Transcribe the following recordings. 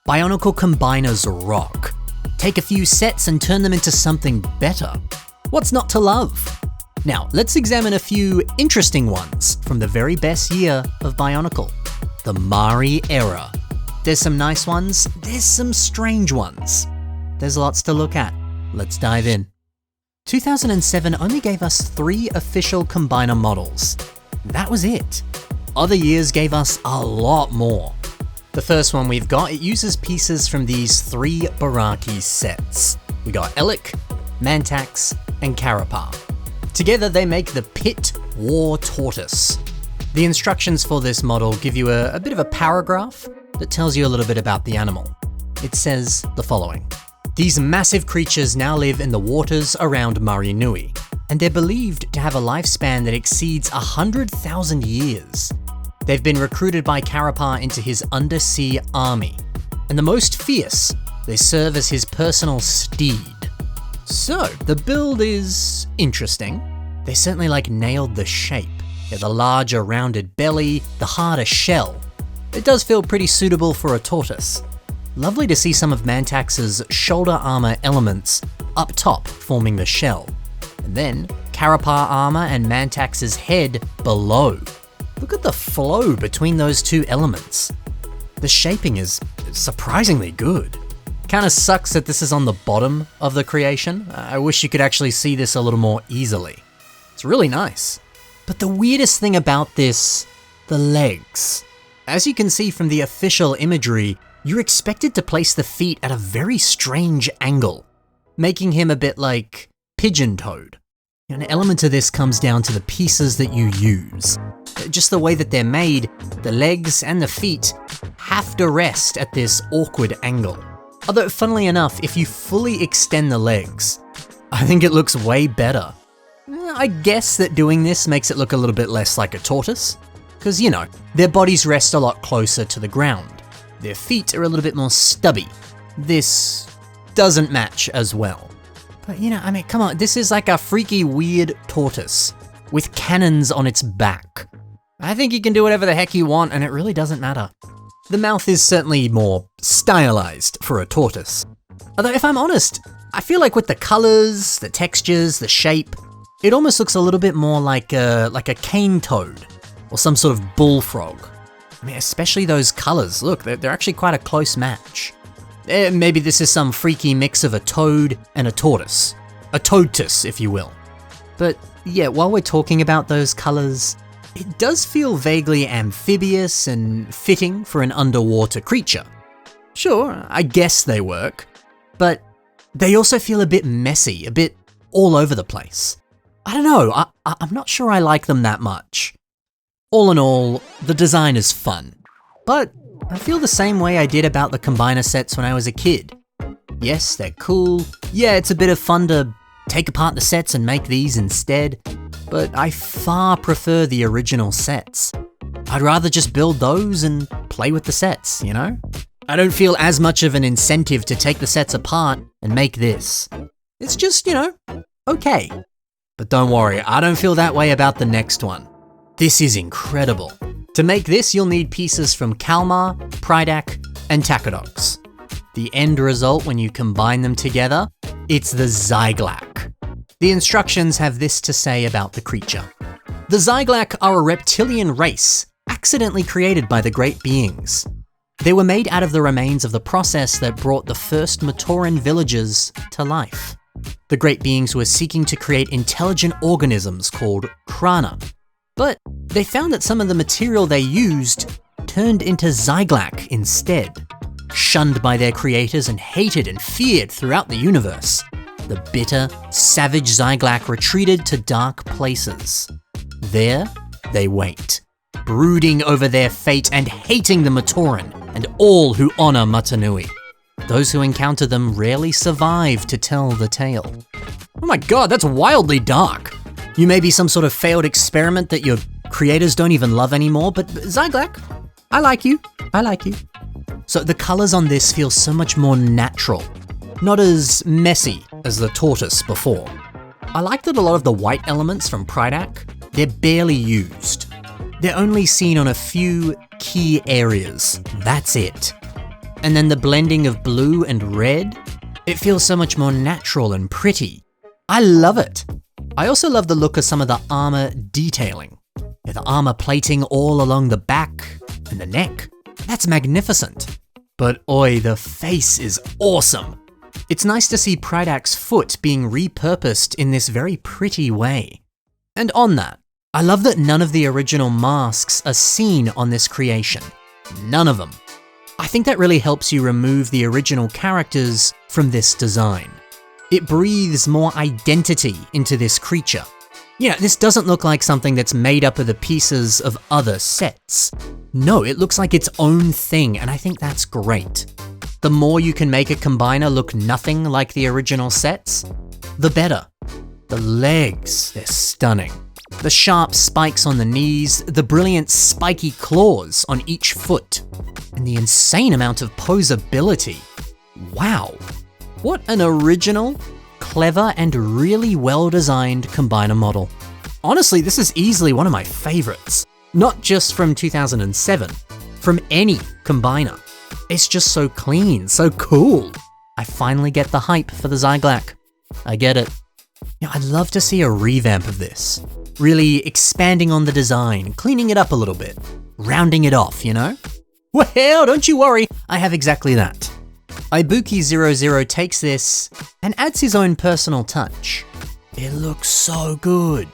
Bionicle combiners rock. Take a few sets and turn them into something better. What's not to love? Now, let's examine a few interesting ones from the very best year of Bionicle, the Mari era. There's some nice ones, there's some strange ones. There's lots to look at. Let's dive in. 2007 only gave us 3 official combiner models. That was it. Other years gave us a lot more. The first one we've got, it uses pieces from these 3 Baraki sets. We got Elec, Mantax, and Carapar. Together they make the Pit War Tortoise. The instructions for this model give you a bit of a paragraph that tells you a little bit about the animal. It says the following. These massive creatures now live in the waters around Mari Nui, and they're believed to have a lifespan that exceeds 100,000 years. They've been recruited by Carapar into his undersea army, and the most fierce, they serve as his personal steed. So, the build is interesting. They certainly nailed the shape. The larger rounded belly, the harder shell. It does feel pretty suitable for a tortoise. Lovely to see some of Mantax's shoulder armor elements up top forming the shell, and then Carapar armor and Mantax's head below. Look at the flow between those 2 elements. The shaping is surprisingly good. Kinda sucks that this is on the bottom of the creation. I wish you could actually see this a little more easily. It's really nice. But the weirdest thing about this, the legs. As you can see from the official imagery, you're expected to place the feet at a very strange angle, making him a bit like pigeon-toed. An element of this comes down to the pieces that you use. Just the way that they're made, the legs and the feet have to rest at this awkward angle. Although, funnily enough, if you fully extend the legs, I think it looks way better. I guess that doing this makes it look a little bit less like a tortoise, because, their bodies rest a lot closer to the ground. Their feet are a little bit more stubby. This doesn't match as well. But, come on, this is like a freaky, weird tortoise with cannons on its back. I think you can do whatever the heck you want, and it really doesn't matter. The mouth is certainly more stylized for a tortoise. Although, if I'm honest, I feel like with the colors, the textures, the shape, it almost looks a little bit more like a cane toad or some sort of bullfrog. Especially those colors. Look, they're actually quite a close match. Maybe this is some freaky mix of a toad and a tortoise. A toadtus, if you will. But yeah, while we're talking about those colors, it does feel vaguely amphibious and fitting for an underwater creature. Sure, I guess they work, but they also feel a bit messy, a bit all over the place. I don't know, I'm not sure I like them that much. All in all, the design is fun, but I feel the same way I did about the combiner sets when I was a kid. Yes, they're cool. Yeah, it's a bit of fun to take apart the sets and make these instead, but I far prefer the original sets. I'd rather just build those and play with the sets, I don't feel as much of an incentive to take the sets apart and make this. It's just, okay. But don't worry, I don't feel that way about the next one. This is incredible. To make this, you'll need pieces from Kalmar, Prydac, and Takodox. The end result, when you combine them together, it's the Zyglac. The instructions have this to say about the creature. The Zyglac are a reptilian race, accidentally created by the Great Beings. They were made out of the remains of the process that brought the first Matoran villagers to life. The Great Beings were seeking to create intelligent organisms called Krana, but they found that some of the material they used turned into Zyglac instead. Shunned by their creators and hated and feared throughout the universe, the bitter, savage Zyglac retreated to dark places. There, they wait, brooding over their fate and hating the Matoran and all who honor Matanui. Those who encounter them rarely survive to tell the tale. Oh my god, that's wildly dark. You may be some sort of failed experiment that your creators don't even love anymore, but Zyglac, I like you. So the colors on this feel so much more natural, not as messy as the tortoise before. I like that a lot of the white elements from Prydac, they're barely used. They're only seen on a few key areas, that's it. and then the blending of blue and red, it feels so much more natural and pretty. I love it. I also love the look of some of the armor detailing. Yeah, the armor plating all along the back and the neck. That's magnificent. But oi, the face is awesome. It's nice to see Prydak's foot being repurposed in this very pretty way. And on that, I love that none of the original masks are seen on this creation. None of them. I think that really helps you remove the original characters from this design. It breathes more identity into this creature. Yeah, this doesn't look like something that's made up of the pieces of other sets. No, it looks like its own thing, and I think that's great. The more you can make a combiner look nothing like the original sets, the better. The legs, they're stunning. The sharp spikes on the knees, the brilliant spiky claws on each foot, and the insane amount of posability. Wow. What an original, clever, and really well-designed combiner model. Honestly, this is easily one of my favorites. Not just from 2007, from any combiner. It's just so clean, so cool. I finally get the hype for the Zyglac. I get it. Now, I'd love to see a revamp of this. Really expanding on the design, cleaning it up a little bit, rounding it off, you know? Well, don't you worry, I have exactly that. Ibuki00 takes this and adds his own personal touch. It looks so good.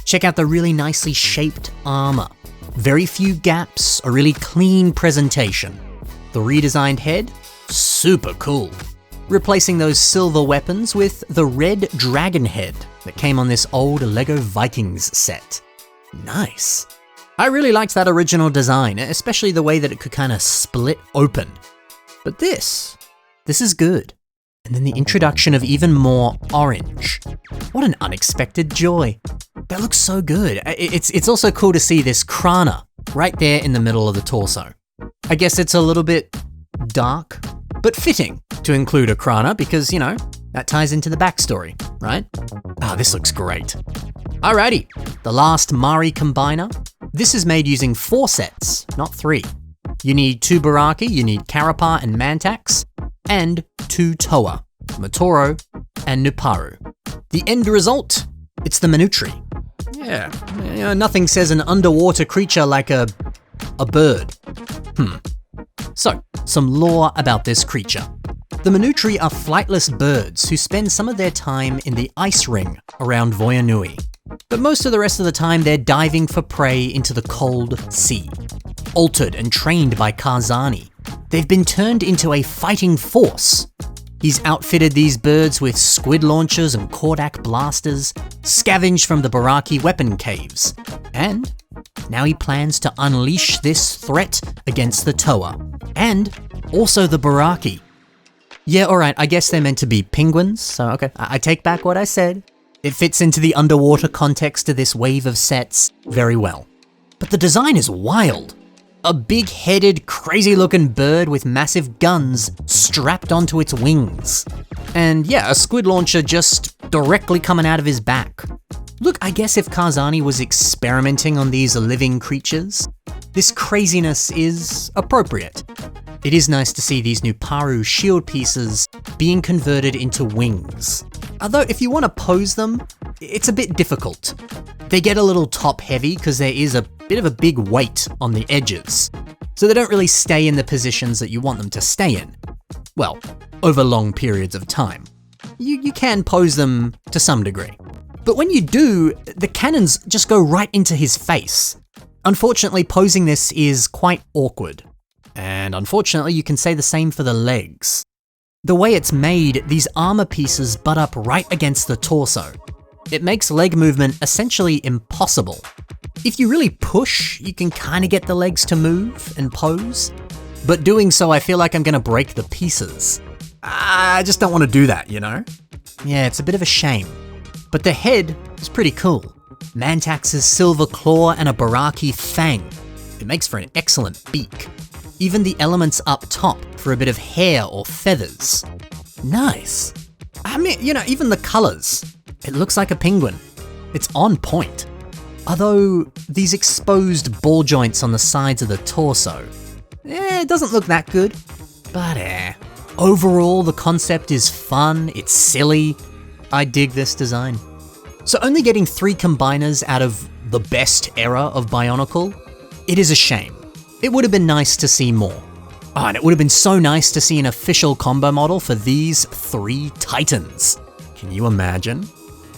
Check out the really nicely shaped armor. Very few gaps, a really clean presentation. The redesigned head, super cool. Replacing those silver weapons with the red dragon head that came on this old LEGO Vikings set. Nice. I really liked that original design, especially the way that it could kind of split open. But this is good. And then the introduction of even more orange. What an unexpected joy. That looks so good. It's also cool to see this Krana right there in the middle of the torso. I guess it's a little bit dark, but fitting to include a Krana because, you know, that ties into the backstory, right? Ah, this looks great. Alrighty, the last Mari combiner. This is made using 4 sets, not 3. You need 2 Baraki, you need Karapar and Mantax, and 2 Toa, Motoro and Nuparu. The end result? It's the Manutri. Yeah, you know, nothing says an underwater creature like a bird. So, some lore about this creature. The Manutri are flightless birds who spend some of their time in the ice ring around Voyanui. But most of the rest of the time they're diving for prey into the cold sea. Altered and trained by Karzani, they've been turned into a fighting force. He's outfitted these birds with squid launchers and Kordak blasters, scavenged from the Baraki weapon caves, and now he plans to unleash this threat against the Toa, and also the Baraki. Yeah, alright, I guess they're meant to be penguins, so okay, I take back what I said. It fits into the underwater context of this wave of sets very well. But the design is wild. A big-headed, crazy-looking bird with massive guns strapped onto its wings. And yeah, a squid launcher just directly coming out of his back. Look, I guess if Karzani was experimenting on these living creatures, this craziness is appropriate. It is nice to see these Nuparu shield pieces being converted into wings. Although if you want to pose them, it's a bit difficult. They get a little top heavy because there is a bit of a big weight on the edges, so they don't really stay in the positions that you want them to stay in. Well, over long periods of time. You can pose them to some degree. But when you do, the cannons just go right into his face. Unfortunately, posing this is quite awkward. And unfortunately, you can say the same for the legs. The way it's made, these armor pieces butt up right against the torso. It makes leg movement essentially impossible. If you really push, you can kind of get the legs to move and pose. But doing so, I feel like I'm gonna break the pieces. I just don't want to do that, you know? Yeah, it's a bit of a shame. But the head is pretty cool. Mantax's silver claw and a Baraki fang. It makes for an excellent beak. Even the elements up top for a bit of hair or feathers. Nice. I mean, you know, even the colors. It looks like a penguin. It's on point. Although, these exposed ball joints on the sides of the torso, it doesn't look that good. But overall the concept is fun, it's silly. I dig this design. So only getting 3 combiners out of the best era of Bionicle, it is a shame. It would have been nice to see more. Oh, and it would have been so nice to see an official combo model for these 3 titans. Can you imagine?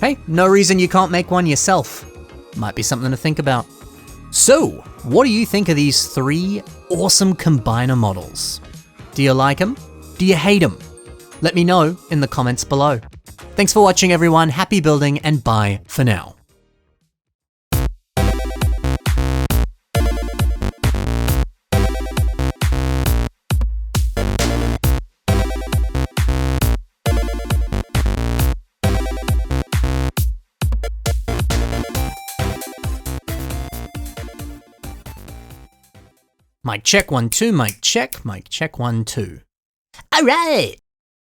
Hey, no reason you can't make one yourself. Might be something to think about. So, what do you think of these 3 awesome combiner models? Do you like them? Do you hate them? Let me know in the comments below. Thanks for watching everyone, happy building, and bye for now. Mic check 1 2, mic check 1 2. All right.